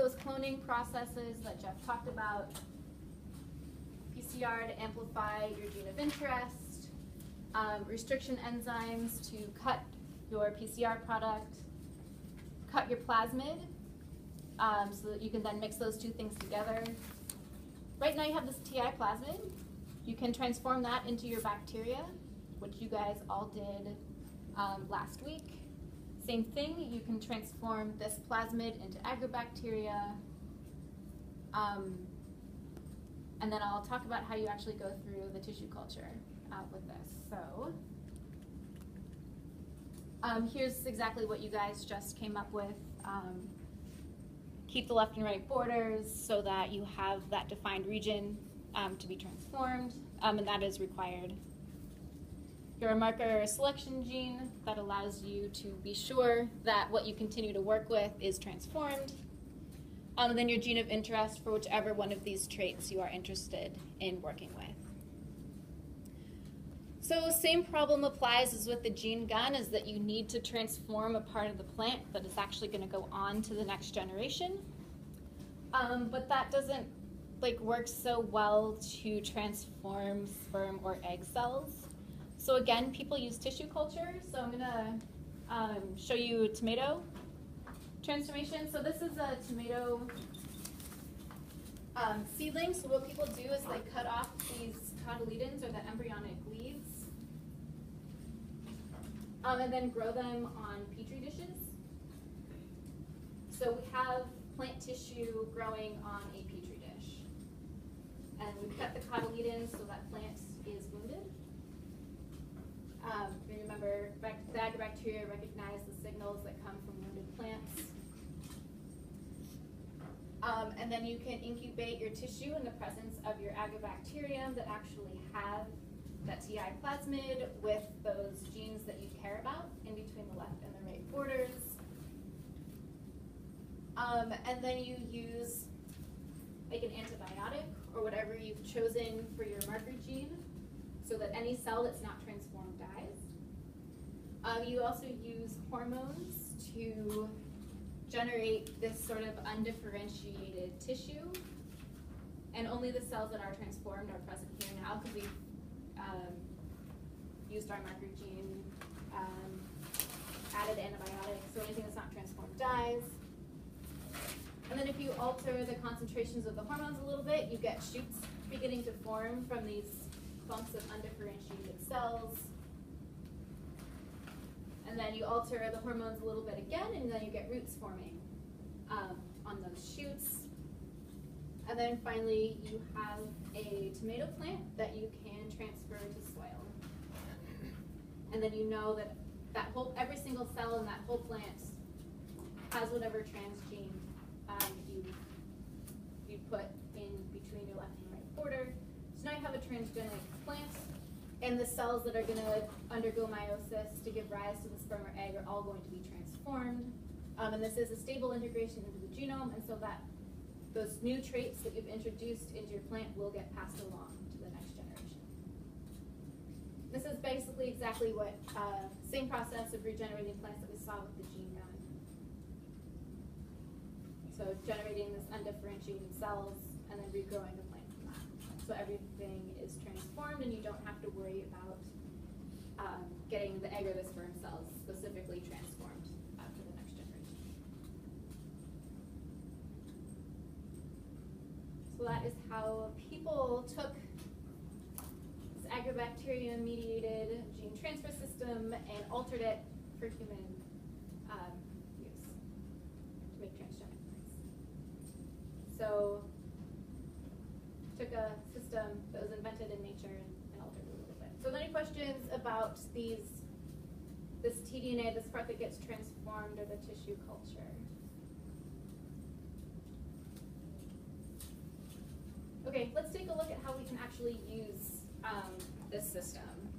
those cloning processes that Jeff talked about. PCR to amplify your gene of interest, restriction enzymes to cut your PCR product, cut your plasmid, so that you can then mix those two things together. Right now you have this TI plasmid. You can transform that into your bacteria, which you guys all did last week. Same thing, you can transform this plasmid into agrobacteria. And then I'll talk about how you actually go through the tissue culture with this. So here's exactly what you guys just came up with. Keep the left and right borders so that you have that defined region to be transformed, and that is required. You're a marker selection gene that allows you to be sure that what you continue to work with is transformed. And then your gene of interest for whichever one of these traits you are interested in working with. So same problem applies as with the gene gun, is that you need to transform a part of the plant that is actually going to go on to the next generation. But that doesn't work so well to transform sperm or egg cells. So again, people use tissue culture. So I'm going to show you a tomato transformation. So this is a tomato seedling. So what people do is they cut off these cotyledons, or the embryonic leaves, and then grow them on petri dishes. So we have plant tissue growing on a petri dish, and we cut the cotyledons so that plant is wounded. Remember, the agrobacteria recognize the signals that come from wounded plants. And then you can incubate your tissue in the presence of your agrobacterium that actually have that TI plasmid with those genes that you care about in between the left and the right borders. And then you use an antibiotic or whatever you've chosen for your marker gene so that any cell that's not transformed dies. You also use hormones to generate this sort of undifferentiated tissue, and only the cells that are transformed are present here now because we've used our marker gene, added antibiotics, so anything that's not transformed dies. And then if you alter the concentrations of the hormones a little bit, you get shoots beginning to form from these clumps of undifferentiated cells. And then you alter the hormones a little bit again, and then you get roots forming on those shoots. And then finally, you have a tomato plant that you can transfer to soil. And then you know that every single cell in that whole plant has whatever transgene you put in between your left and right border. So now you have a transgenic plant. And the cells that are going to undergo meiosis to give rise to the sperm or egg are all going to be transformed. And this is a stable integration into the genome, and so that those new traits that you've introduced into your plant will get passed along to the next generation. This is basically exactly what, same process of regenerating plants that we saw with the gene gun. So generating this undifferentiated cells and then regrowing the plant from that. So everything is transformed, and you don't have to worry about getting the egg or the sperm cells specifically transformed to the next generation. So that is how people took this agrobacterium-mediated gene transfer system and altered it for human use to make transgenic plants. So took a system that was invented in nature and altered it a little bit. So any questions about this tDNA, this part that gets transformed, or the tissue culture? Okay, let's take a look at how we can actually use this system.